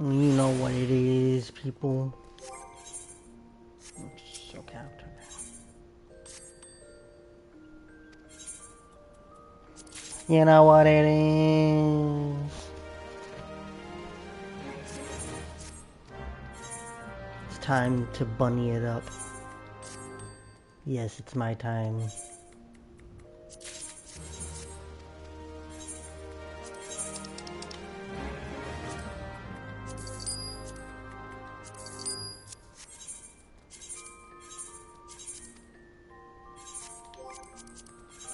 You know what it is, people. So counter. You know what it is. It's time to bunny it up. Yes, it's my time.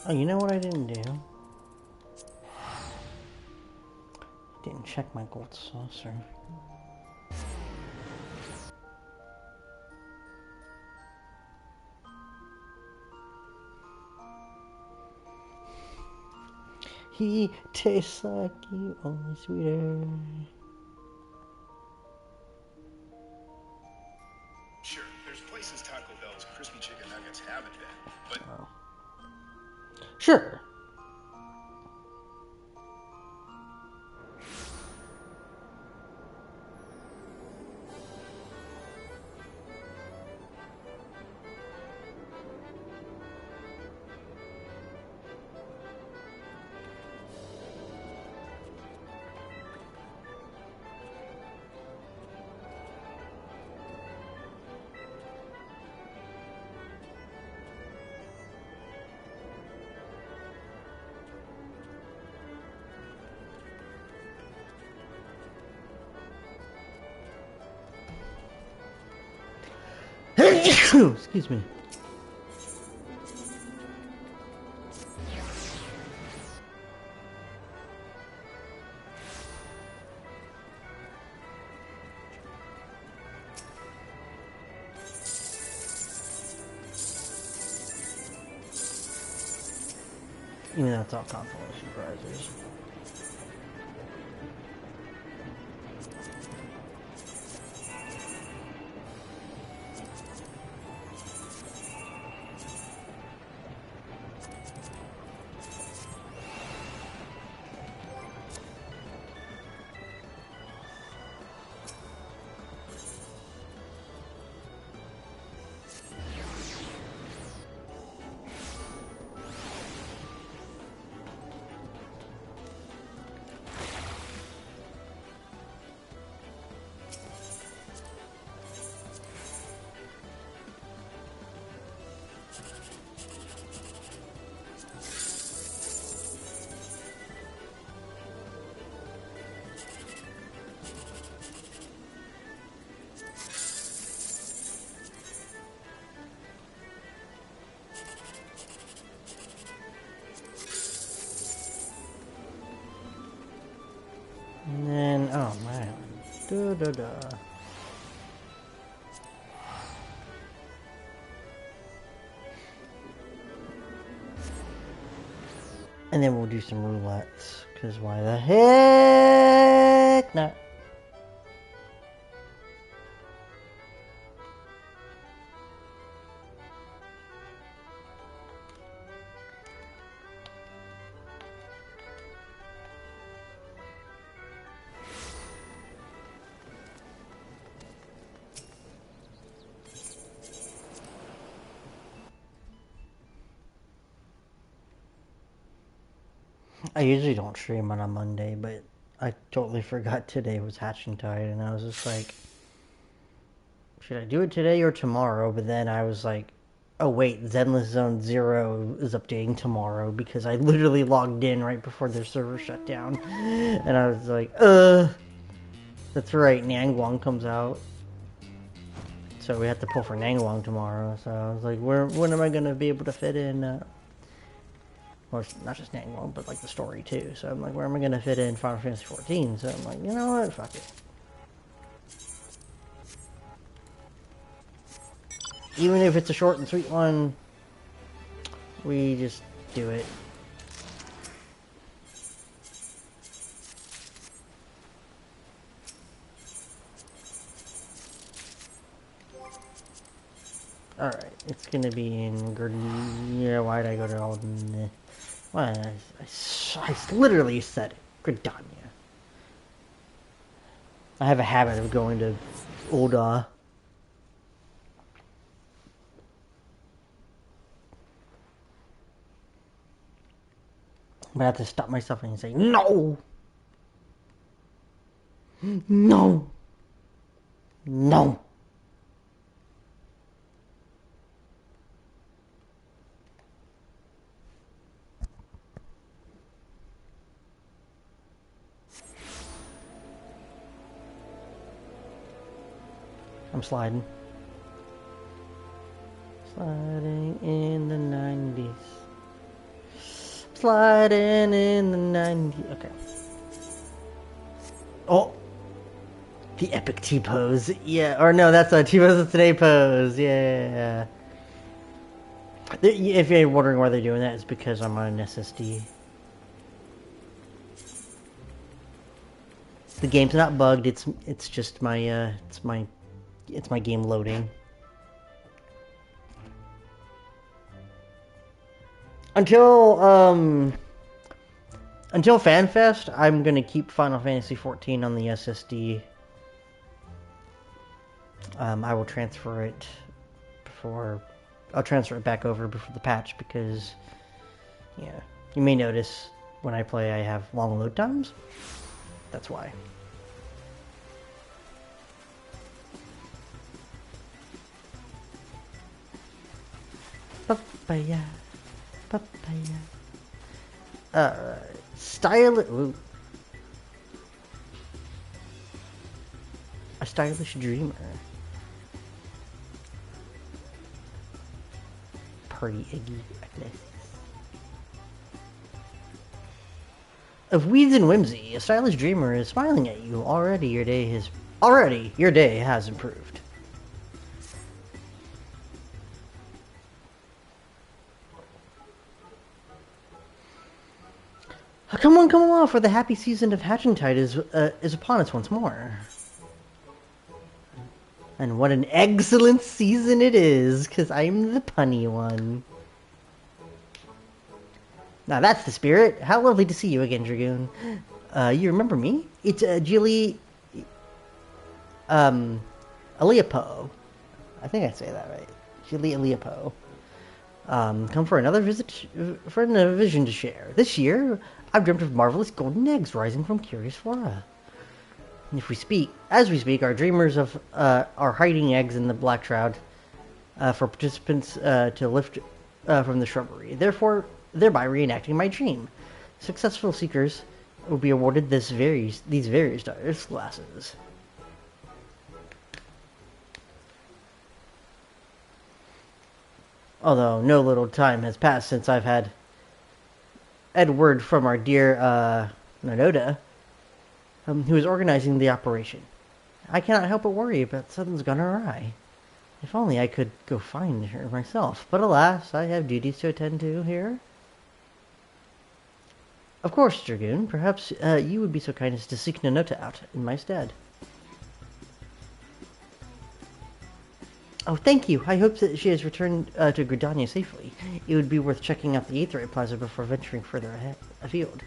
Oh, you know what I didn't do? Didn't check my gold saucer. He tastes like you, only sweeter. Sure, there's places Taco Bell's crispy chicken nuggets haven't been, but... Oh. Sure. Excuse me. Even though it's all consolation prizes. And then, oh man. Da. And then we'll do some roulettes, because why the heck not? I usually don't stream on a Monday, but I totally forgot today was Hatching Tide, and I was just like, should I do it today or tomorrow? But then I was like, oh wait, Zenless Zone Zero is updating tomorrow, because I literally logged in right before their server shut down. And I was like, that's right, Nangwang comes out. So we have to pull for Nangwang tomorrow. So I was like, when am I going to be able to fit in, well, not just Nangwang, but like the story too. So I'm like, where am I going to fit in Final Fantasy 14? So I'm like, you know what, fuck it. Even if it's a short and sweet one, we just do it. Alright, it's gonna be in Gardenia. Why'd I go to all the... Why? I literally said it. Gridania. I have a habit of going to old, but I have to stop myself and say, no! No! No! I'm sliding. Sliding in the 90s. Sliding in the 90s. Okay. Oh! The epic T-pose. Yeah, or no, that's a T-pose of today pose. Yeah. If you're wondering why they're doing that, it's because I'm on an SSD. The game's not bugged. It's just my it's my game loading. Until until FanFest, I'm gonna keep Final Fantasy XIV on the SSD. I will transfer it before I'll transfer it back over before the patch because yeah, you may notice when I play I have long load times. That's why. Papaya, papaya. Ooh. A stylish dreamer. Party Iggy Reckless. Of Weeds and Whimsy, a stylish dreamer is smiling at you. Already your day has improved. Come on, for the happy season of Hatchentide is upon us once more. And what an excellent season it is, because I'm the punny one. Now that's the spirit. How lovely to see you again, Dragoon. You remember me? It's Jilly... Aliapo. I think I say that right. Jilly Aliapo. Come for another vision to share. This year, I've dreamt of marvelous golden eggs rising from curious flora. And as we speak, our dreamers are hiding eggs in the black shroud for participants to lift from the shrubbery, thereby reenacting my dream. Successful seekers will be awarded these various diverse glasses. Although no little time has passed since I've had word from our dear Nonoda, who is organizing the operation. I cannot help but worry about something's gone awry. If only I could go find her myself. But alas, I have duties to attend to here. Of course, Dragoon. Perhaps you would be so kind as to seek Nonota out in my stead. Oh, thank you. I hope that she has returned to Gridania safely. It would be worth checking out the Aetheryte Plaza before venturing further afield.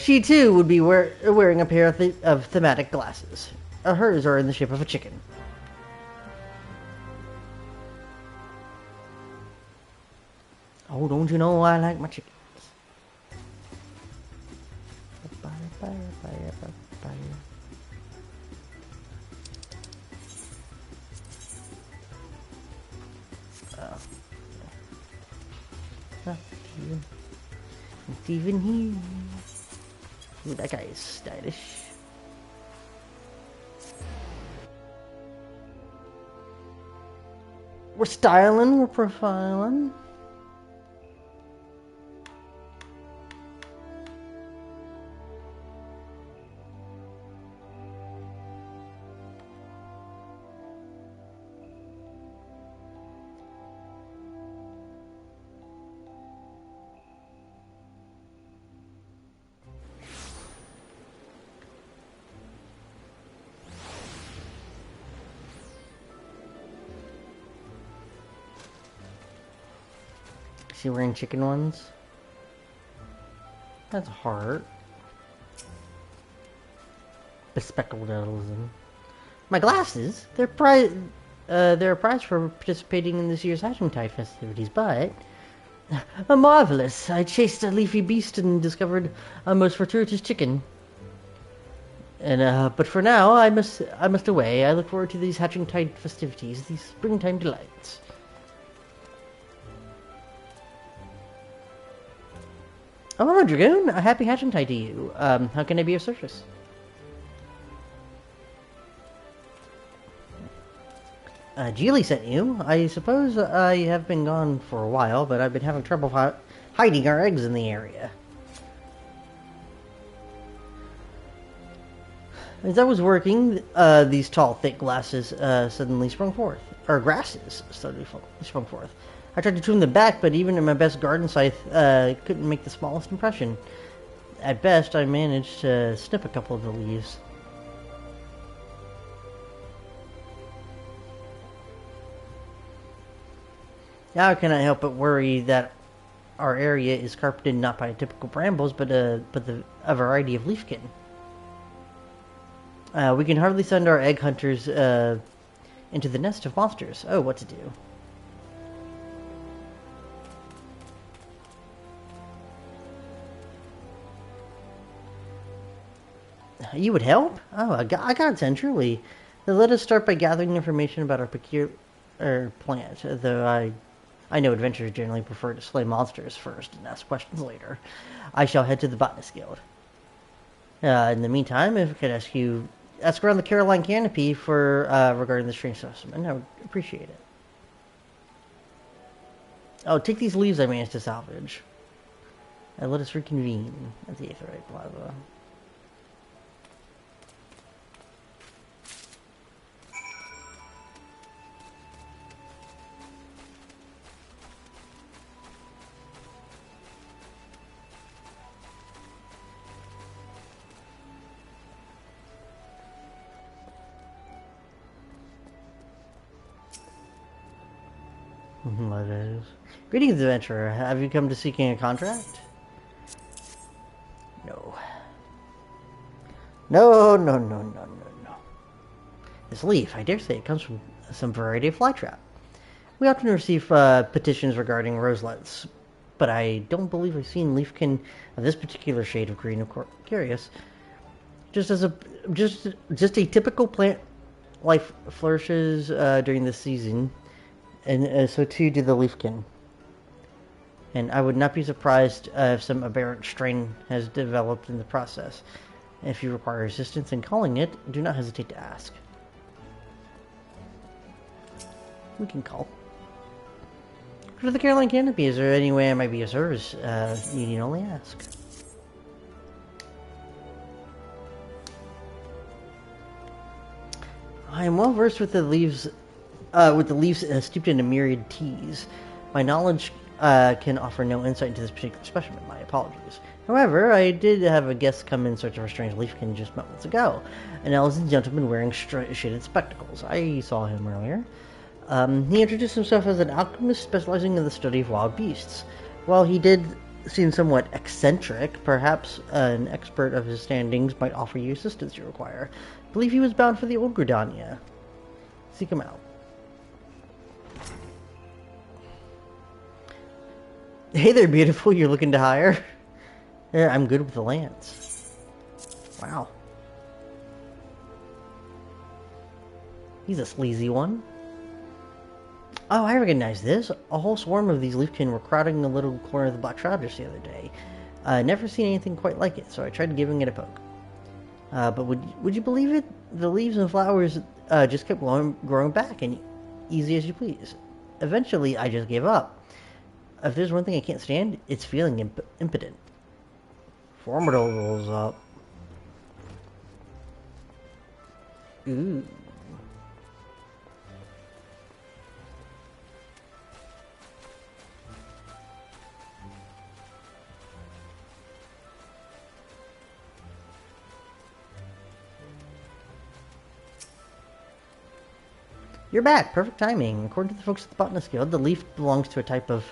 She too would be wearing a pair of thematic glasses. Hers are in the shape of a chicken. Oh, don't you know I like my chickens? It's even here. Ooh, that guy is stylish. We're styling, we're profiling. Is she wearing chicken ones? That's a heart. bespectacled Elizabeth. My glasses? They're a prize for participating in this year's Hatching-Tide festivities, but... marvelous. I chased a leafy beast and discovered a most fortuitous chicken. And, but for now, I must away. I look forward to these Hatching-Tide festivities, these springtime delights. Oh, hello, Dragoon. A happy Hatching-Tide to you. How can I be of service? Geely sent you. I suppose I have been gone for a while, but I've been having trouble hiding our eggs in the area. As I was working, these tall, thick grasses suddenly sprung forth. I tried to trim them back, but even in my best garden scythe, couldn't make the smallest impression. At best, I managed to snip a couple of the leaves. Now I cannot help but worry that our area is carpeted not by typical brambles, but a variety of leafkin. We can hardly send our egg hunters into the nest of monsters. Oh, what to do? You would help? Oh, I got 10, truly. Then let us start by gathering information about our peculiar plant, though I know adventurers generally prefer to slay monsters first and ask questions later. I shall head to the Botanist Guild. In the meantime, if I could ask around the Caroline Canopy for regarding the strange specimen, I would appreciate it. Oh, take these leaves I managed to salvage. And let us reconvene at the Aetherite Plaza. What is? Greetings, adventurer. Have you come to seeking a contract? No. No. This leaf, I dare say it comes from some variety of flytrap. We often receive petitions regarding roselets, but I don't believe I've seen leafkin of this particular shade of green. Of course, curious. Just a typical plant life flourishes during this season. And so too do the leafkin. And I would not be surprised if some aberrant strain has developed in the process. If you require assistance in calling it, do not hesitate to ask. We can call. For the Caroline Canopy, is there any way I might be of service? You need only ask. I am well versed with the leaves steeped in a myriad teas. My knowledge can offer no insight into this particular specimen. My apologies. However, I did have a guest come in search of a strange leafkin just moments ago. An elegant gentleman wearing shaded spectacles. I saw him earlier. He introduced himself as an alchemist specializing in the study of wild beasts. While he did seem somewhat eccentric, perhaps an expert of his standings might offer you assistance you require. I believe he was bound for the Old Gridania. Seek him out. Hey there, beautiful. You're looking to hire? Yeah, I'm good with the lance. Wow. He's a sleazy one. Oh, I recognize this. A whole swarm of these leafkin were crowding a little corner of the Black Shroud just the other day. Never seen anything quite like it, so I tried giving it a poke. But would you believe it? The leaves and flowers just kept growing back, and easy as you please. Eventually, I just gave up. If there's one thing I can't stand, it's feeling impotent. Formidable rolls up. Ooh. You're back. Perfect timing. According to the folks at the Botanist Guild, the leaf belongs to a type of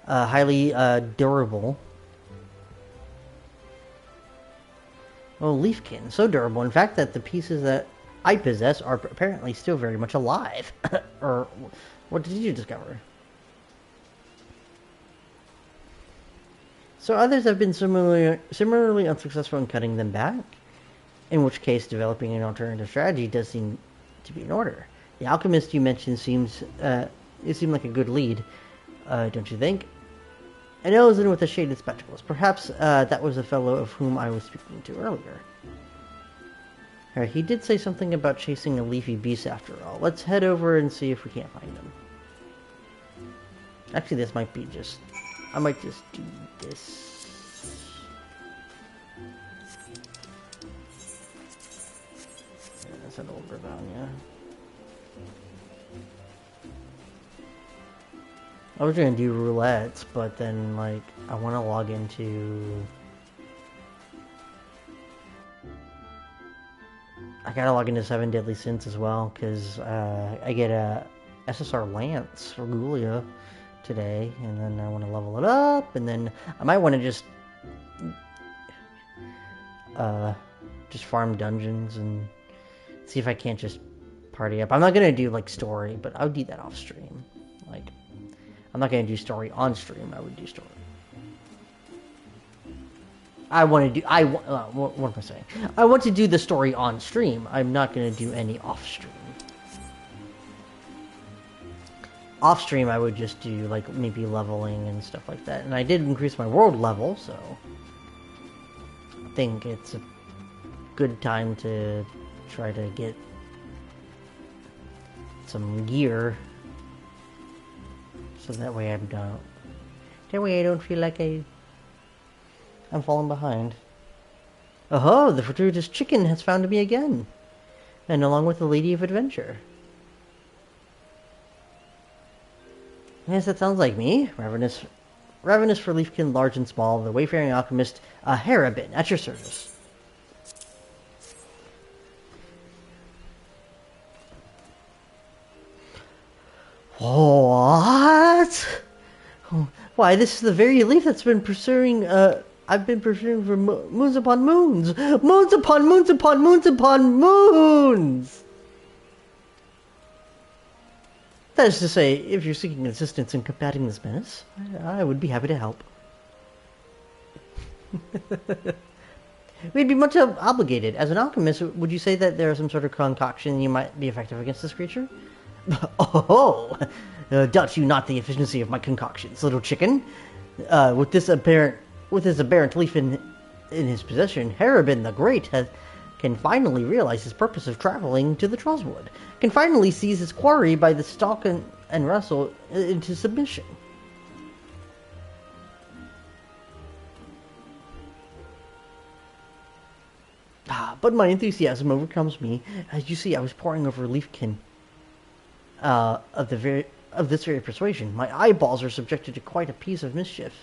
highly durable. Oh, leafkin, so durable, in fact, that the pieces that I possess are apparently still very much alive. Or, what did you discover? So others have been similarly unsuccessful in cutting them back, in which case developing an alternative strategy does seem to be in order. The alchemist you mentioned it seemed like a good lead, don't you think? An Elzen with the shaded spectacles. Perhaps that was the fellow of whom I was speaking to earlier. He did say something about chasing a leafy beast after all. Let's head over and see if we can't find him. Actually, this might be just... I might just do this. Yeah, that's an old Ravania. I was gonna do roulettes, but then, like, I want to log into... I gotta log into 7 Deadly Sins as well, because I get a SSR Lance for Gulia today, and then I want to level it up, and then I might want to just farm dungeons and see if I can't just party up. I'm not gonna do like story, but I would do that off stream. Like, I'm not gonna do story on stream. I would do story. What am I saying? I want to do the story on stream. I'm not gonna do any off stream. Off stream, I would just do like maybe leveling and stuff like that. And I did increase my world level, so I think it's a good time to try to get some gear, so that way I don't feel like I'm falling behind. Oh, the fortuitous chicken has found me again, and along with the Lady of Adventure. Yes, that sounds like me. Ravenous for leafkin, large and small, the wayfaring alchemist, a Harabin, at your service. What? Why, this is the very leaf that's been pursuing, I've been pursuing for moons upon moons. Moons upon moons upon moons upon moons! That is to say, if you're seeking assistance in combating this menace, I would be happy to help. We'd be much obligated. As an alchemist, would you say that there is some sort of concoction you might be effective against this creature? Oh! Doubt you not the efficiency of my concoctions, little chicken. With this aberrant leaf in his possession, Harabin the Great can finally realize his purpose of traveling to the Trollswood, can finally seize his quarry by the stalk and wrestle into submission. But my enthusiasm overcomes me. As you see, I was poring over Leafkin of this very persuasion. My eyeballs are subjected to quite a piece of mischief.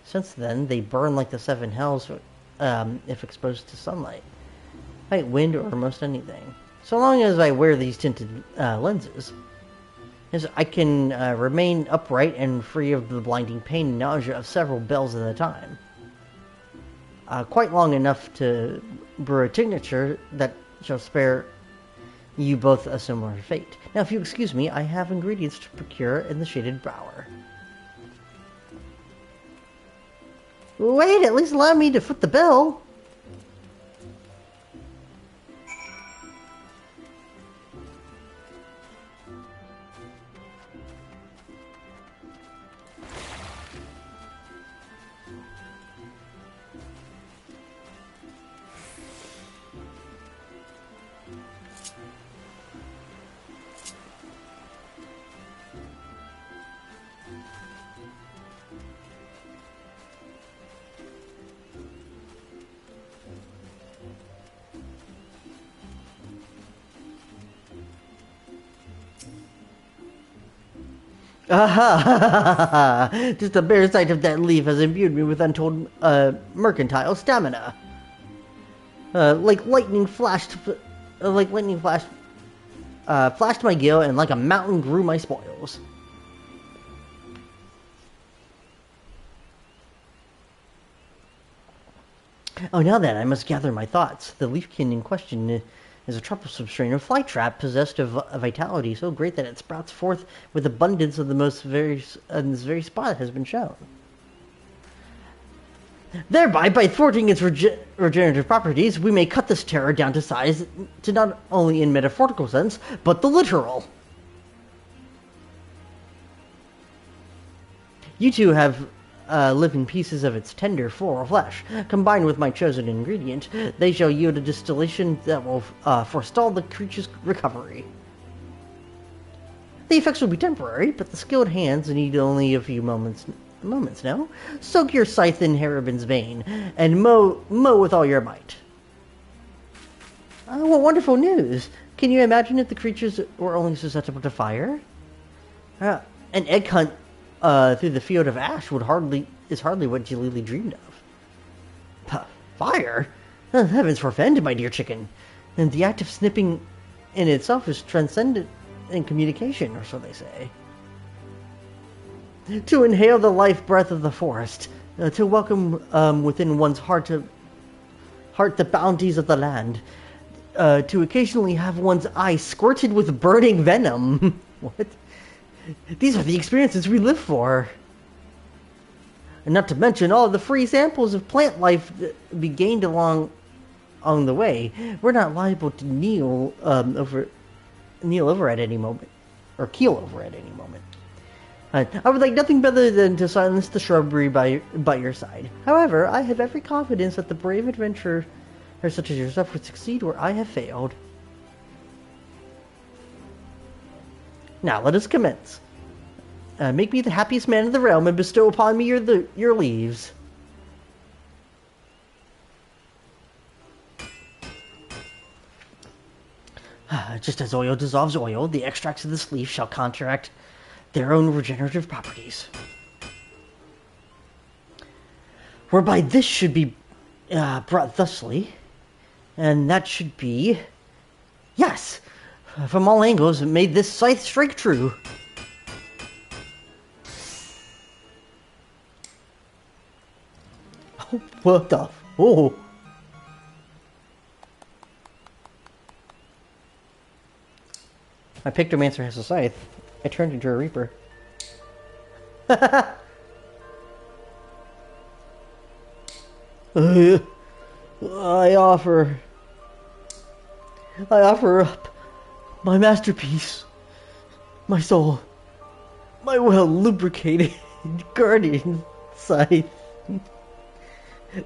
Since then, they burn like the seven hells if exposed to sunlight, light, wind, or most anything. So long as I wear these tinted lenses, I can remain upright and free of the blinding pain and nausea of several bells at a time. Quite long enough to brew a tincture that shall spare you both a similar fate. Now, if you excuse me, I have ingredients to procure in the shaded bower. Wait, at least allow me to foot the bill. Aha! Just the bare sight of that leaf has imbued me with untold mercantile stamina. Like lightning flashed my gill, and like a mountain grew my spoils. Oh, now then, I must gather my thoughts. The leafkin in question is a troublesome strain of flytrap possessed of a vitality so great that it sprouts forth with abundance of the most very this very spot has been shown. Thereby, by thwarting its regenerative properties, we may cut this terror down to size to not only in metaphorical sense, but the literal. You two have living pieces of its tender floral flesh. Combined with my chosen ingredient, they shall yield a distillation that will forestall the creature's recovery. The effects will be temporary, but the skilled hands need only a few moments now. Soak your scythe in Harabin's vein, and mow with all your might. Oh, what wonderful news! Can you imagine if the creatures were only susceptible to fire? An egg hunt through the field of ash is hardly what Jalili dreamed of. Fire? Heavens forfend, my dear chicken. And the act of snipping in itself is transcendent in communication, or so they say. To inhale the life breath of the forest, to welcome within one's heart the bounties of the land, to occasionally have one's eyes squirted with burning venom. What? These are the experiences we live for. And not to mention all the free samples of plant life that be gained along the way. We're not liable to kneel over at any moment, or keel over at any moment. I would like nothing better than to silence the shrubbery by your side. However, I have every confidence that the brave adventurer such as yourself would succeed where I have failed. Now let us commence. Make me the happiest man in the realm and bestow upon me your leaves. Just as oil dissolves oil, the extracts of this leaf shall counteract their own regenerative properties. Whereby this should be brought thusly, and that should be... Yes! From all angles, may this scythe strike true. Oh, what the... Oh! My Pictomancer has a scythe. I turned into a Reaper. I offer up my masterpiece, my soul, my well-lubricated guardian scythe.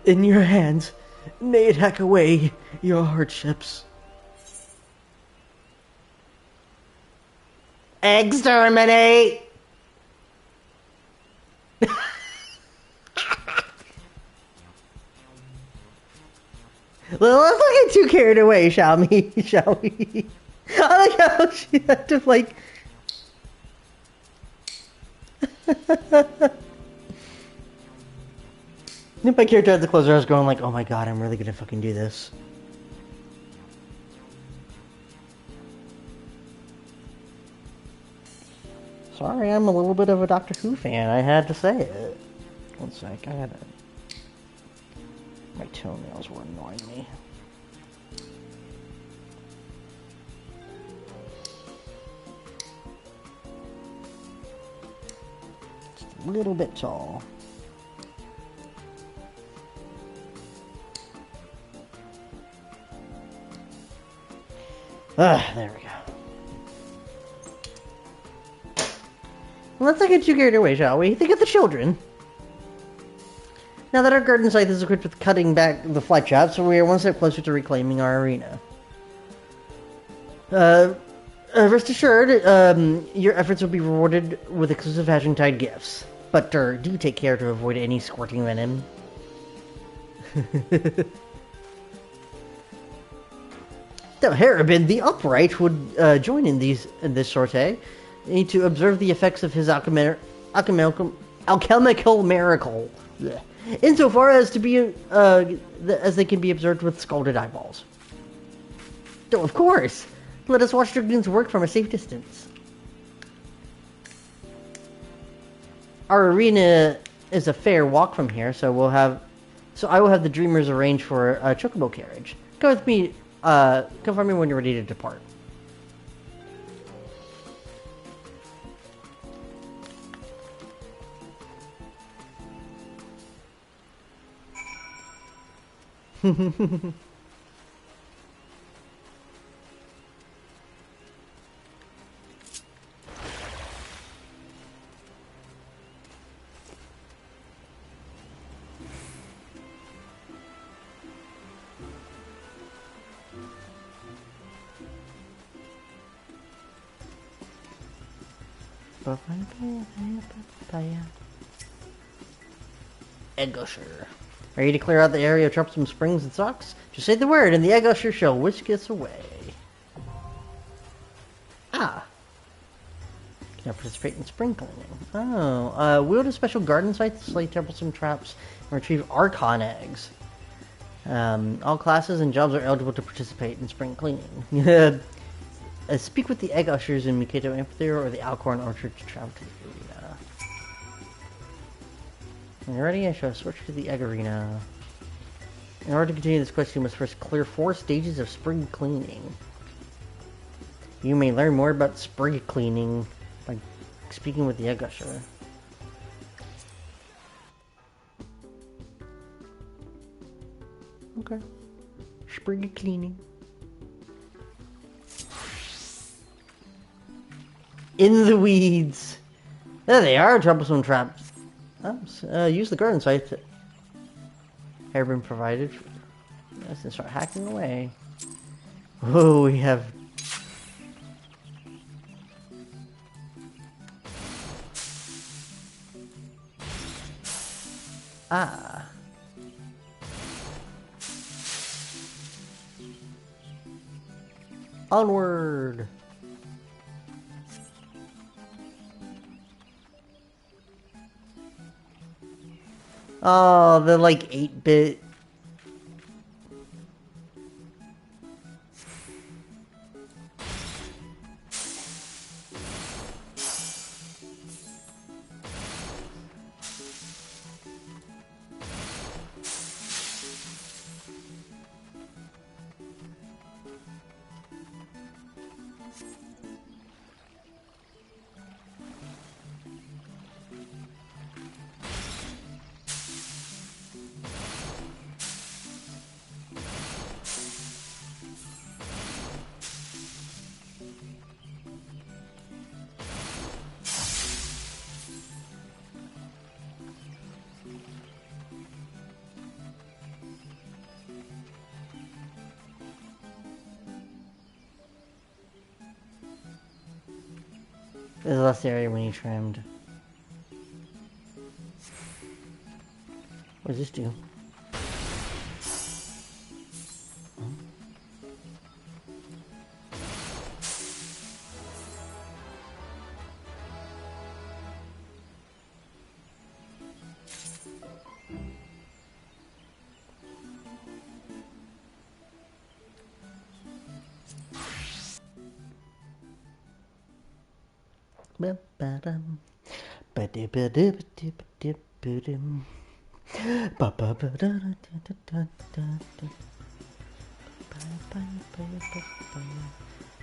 In your hands, may it hack away your hardships. Exterminate! Well, let's not get too carried away, shall we? Shall we? I like how she had to, like... My character had to close her eyes going like, oh my god, I'm really gonna fucking do this. Sorry, I'm a little bit of a Doctor Who fan. I had to say it. One sec, I had to... My toenails were annoying me. Just a little bit tall. There we go. Well, let's not get too carried away, shall we? Think of the children. Now that our garden scythe is equipped with cutting back the fly traps, so we are one step closer to reclaiming our arena. Rest assured, your efforts will be rewarded with exclusive Hashentide gifts. But do take care to avoid any squirting venom. Now, Harabin the Upright would join in this sortie. Need to observe the effects of his alchemical miracle, insofar as to be as they can be observed with scalded eyeballs. So, of course, let us watch Dragoon's work from a safe distance. Our arena is a fair walk from here, so we'll have So I will have the Dreamers arrange for a chocobo carriage. Come with me. Come find me when you're ready to depart. Egg Usher. Ready to clear out the area of troublesome springs and socks? Just say the word and the Egg Usher shall whisk us away. Ah. Can I participate in spring cleaning? Oh. Wield a special garden site to slay troublesome traps and retrieve Archon eggs. All classes and jobs are eligible to participate in spring cleaning. Speak with the Egg Ushers in Mikato Amphitheater or the Alcorn Orchard to travel to the arena. When you're ready, I shall switch to the Egg Arena. In order to continue this quest, you must first clear 4 stages of spring cleaning. You may learn more about spring cleaning by speaking with the Egg Usher. Okay. Spring cleaning. In the weeds. There they are, troublesome traps. Use the garden site. Have been provided. Let's start hacking away. Oh, we have. Ah. Onward. Oh, the like 8-bit. There's less area when you trimmed. What does this do?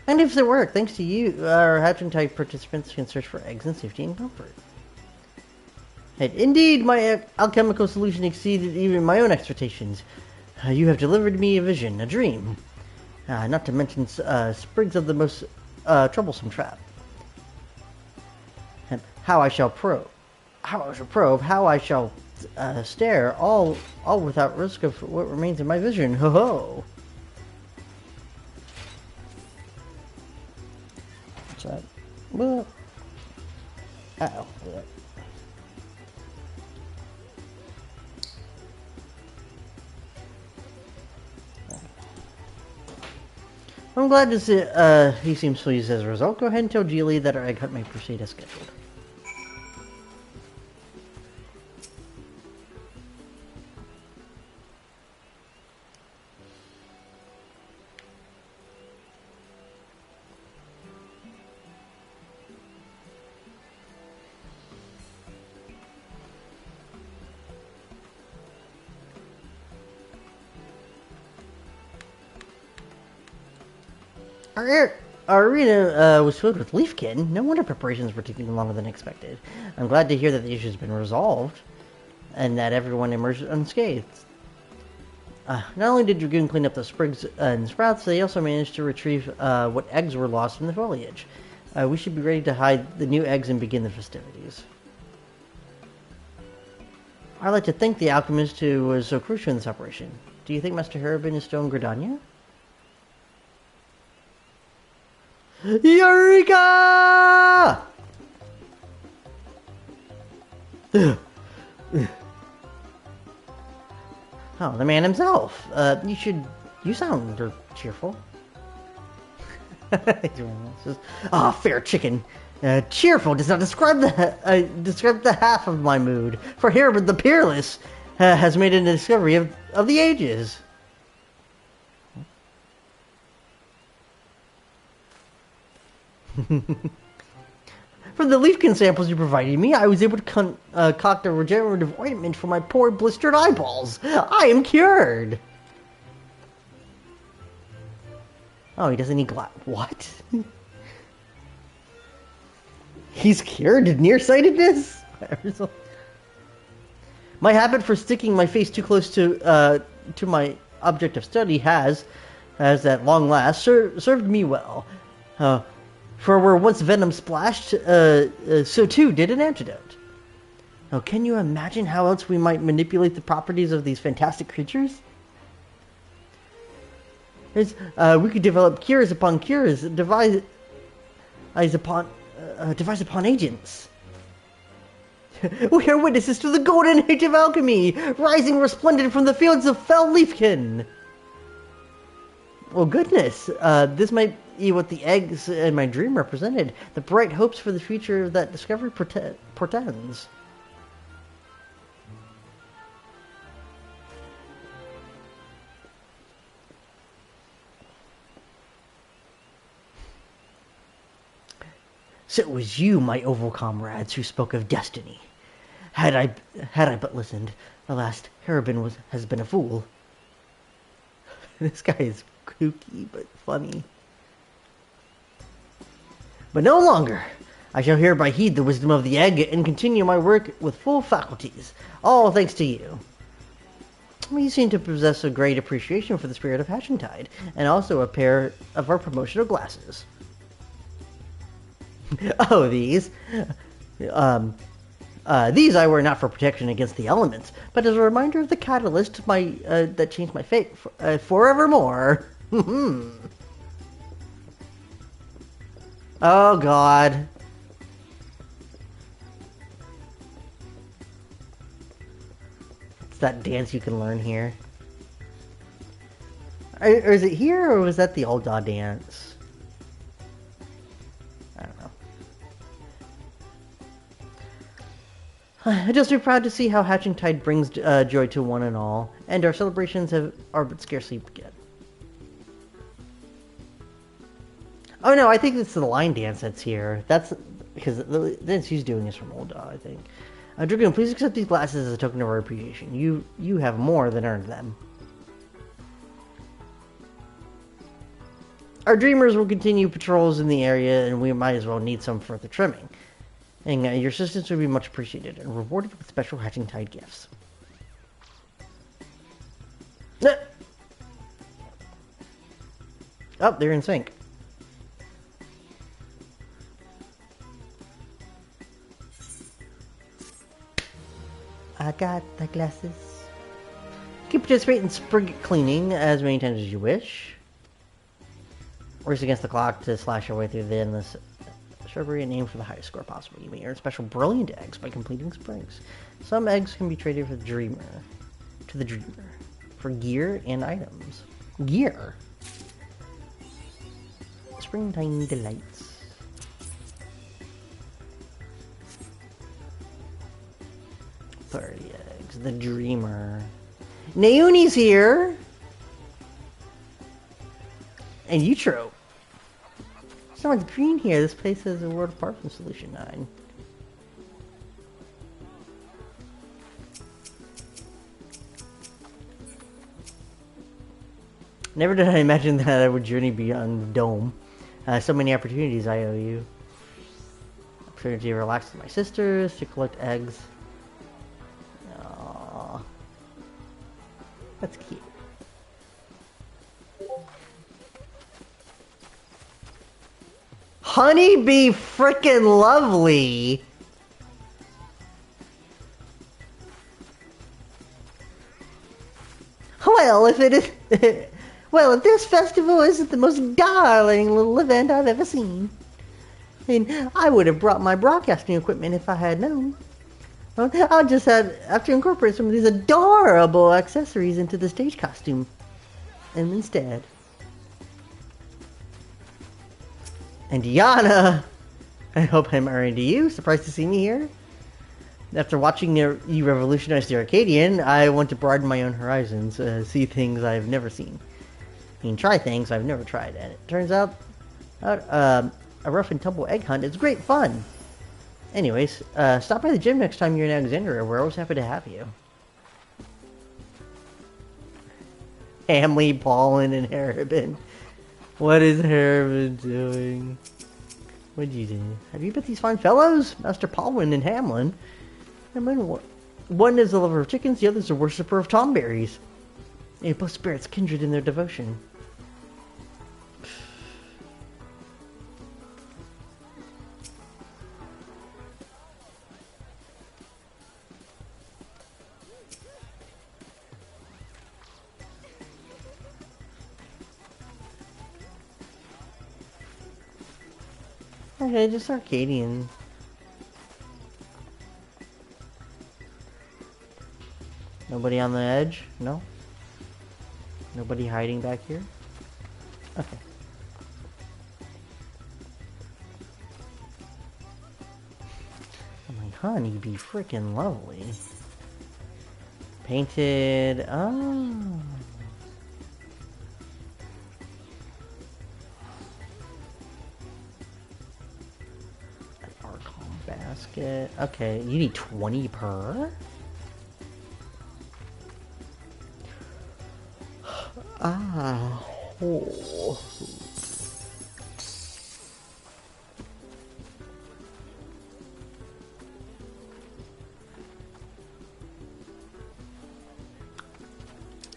And if it work, thanks to you, our hatching type participants can search for eggs in safety and comfort. And indeed, my alchemical solution exceeded even my own expectations. You have delivered me a vision, a dream. Not to mention sprigs of the most troublesome trap. And how I shall probe, how I shall stare, all without risk of what remains in my vision. Ho ho! What's that? Well, uh-oh. I'm glad to see he seems pleased as a result. Go ahead and tell Geely that our egg hunt may proceed as scheduled. Our arena was filled with leafkin. No wonder preparations were taking longer than expected. I'm glad to hear that the issue has been resolved, and that everyone emerged unscathed. Not only did Dragoon clean up the sprigs and sprouts, they also managed to retrieve what eggs were lost in the foliage. We should be ready to hide the new eggs and begin the festivities. I'd like to thank the alchemist who was so crucial in this operation. Do you think Master Harabin is still in Gridania? Eureka! Oh, the man himself. You sound cheerful. Fair chicken. Cheerful does not describe the half of my mood. For here, but the peerless has made a discovery of the ages. From the leafkin samples you provided me, I was able to concoct a regenerative ointment for my poor blistered eyeballs. I am cured. Oh, he doesn't need what? He's cured of nearsightedness? My habit for sticking my face too close to my object of study has at long last, served me well. For where once venom splashed, so too did an antidote. Now, can you imagine how else we might manipulate the properties of these fantastic creatures? We could develop cures upon cures, devise upon agents. We are witnesses to the golden age of alchemy, rising resplendent from the fields of fell leafkin. Well, goodness, this might be what the eggs in my dream represented. The bright hopes for the future that discovery portends. So it was you, my oval comrades, who spoke of destiny. Had I but listened. Alas, Harabin has been a fool. This guy is kooky but funny. But no longer. I shall hereby heed the wisdom of the egg and continue my work with full faculties. All thanks to you. You seem to possess a great appreciation for the spirit of Hatchentide, and also a pair of our promotional glasses. Oh, these. These I wear not for protection against the elements, but as a reminder of the catalyst that changed my fate forevermore. Oh, God. It's that dance you can learn here. Or is it here, or was that the old dance? I don't know. I'm just too proud to see how Hatchentide brings joy to one and all, and our celebrations are but scarcely begun. Oh no, I think it's the line dance that's here. That's because the dance he's doing is from Old I think. Dragoon, please accept these glasses as a token of our appreciation. You have more than earned them. Our dreamers will continue patrols in the area, and we might as well need some further trimming. And your assistance would be much appreciated and rewarded with special Hatchentide gifts. Oh, they're in sync. I got the glasses. You can participate in sprig cleaning as many times as you wish. Race against the clock to slash your way through the endless shrubbery and aim for the highest score possible. You may earn special brilliant eggs by completing sprigs. Some eggs can be traded for the dreamer. For gear and items. Gear. Springtime delights. Party eggs. The dreamer. Naomi's here. And Utro. Someone's green here. This place has a world apart from Solution 9. Never did I imagine that I would journey beyond the dome. So many opportunities I owe you. Opportunity to relax with my sisters, to collect eggs. Aww. That's cute. Honeybee frickin' lovely! Well, if it is... well, if this festival isn't the most darling little event I've ever seen. And I would have brought my broadcasting equipment if I had known. I'll just have to incorporate some of these adorable accessories into the stage costume. And instead... And Yana! I hope I'm already to you. Surprised to see me here? After watching you revolutionize the Arcadian, I want to broaden my own horizons, see things I've never seen. I mean, try things I've never tried, and it turns out a rough and tumble egg hunt is great fun. Anyways, stop by the gym next time you're in Alexandria. We're always happy to have you. Hamley, Paulin, and Harriban. What is Harriban doing? What'd you do? Have you met these fine fellows? Master Paulin and Hamlin. I mean, one is a lover of chickens, the other is a worshipper of tomberries. They both spirits kindred in their devotion. Okay, just Arcadian. Nobody on the edge? No? Nobody hiding back here? Okay. I'm like, honey, be freaking lovely. Painted. Oh. An Archon basket. Okay, you need 20 per? Ah. Oh.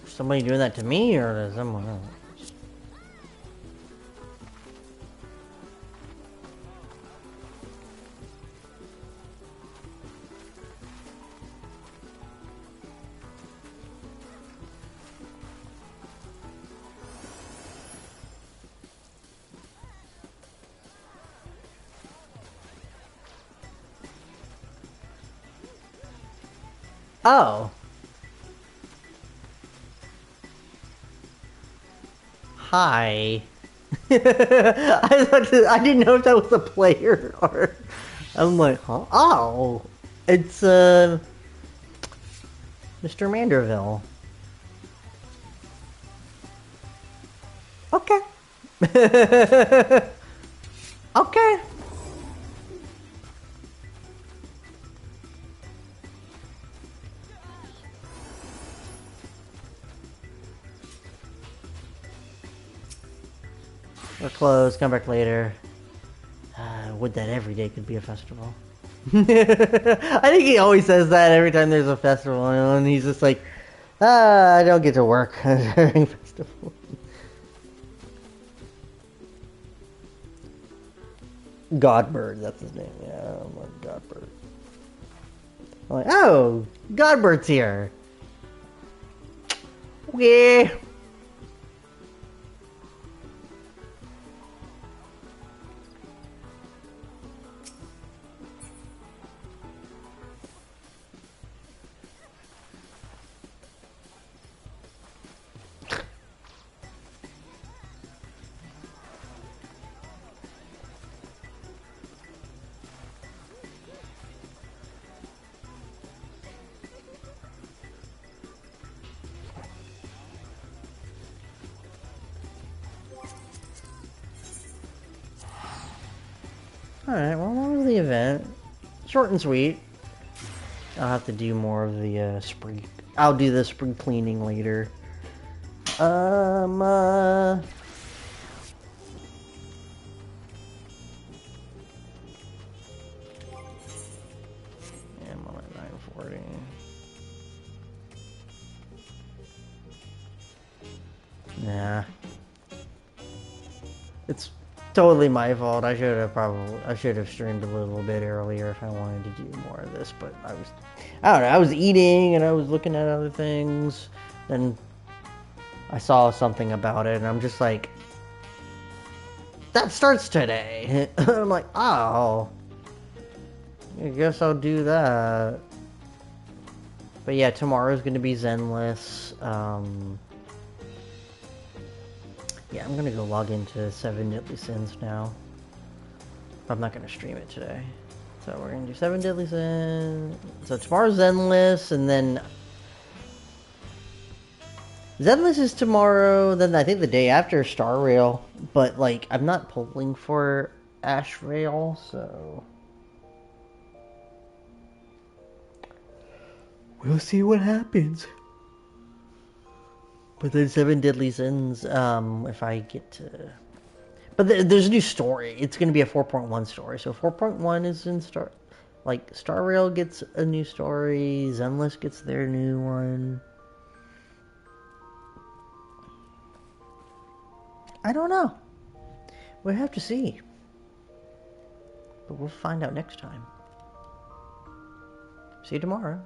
Somebody doing that to me or to someone else? Oh. Hi. I didn't know if that was a player or... I'm like, huh? Oh. It's, Mr. Manderville. Okay. Okay. We're closed. Come back later. Would that every day could be a festival. I think he always says that every time there's a festival, and he's just like, I don't get to work during festival. Godbird, that's his name. Yeah, I'm like Godbird. I'm like, oh, Godbird's here. Yeah. Alright, well, that was the event. Short and sweet. I'll have to do more of the spring. I'll do the spring cleaning later. It's totally my fault. I should have streamed a little bit earlier if I wanted to do more of this, but I don't know, I was eating and I was looking at other things. Then I saw something about it and I'm just like, that starts today. I'm like, oh, I guess I'll do that. But yeah, tomorrow's gonna be Zenless. Yeah, I'm gonna go log into 7 Deadly Sins now. I'm not gonna stream it today. So we're gonna do 7 Deadly Sins. So tomorrow's Zenless, and then Zenless is tomorrow. Then I think the day after Star Rail. But like, I'm not pulling for Ash Rail, so we'll see what happens. But then 7 Deadly Sins, if I get to... But there's a new story. It's going to be a 4.1 story. So 4.1 is in Star... Like, Star Rail gets a new story. Zenless gets their new one. I don't know. We'll have to see. But we'll find out next time. See you tomorrow.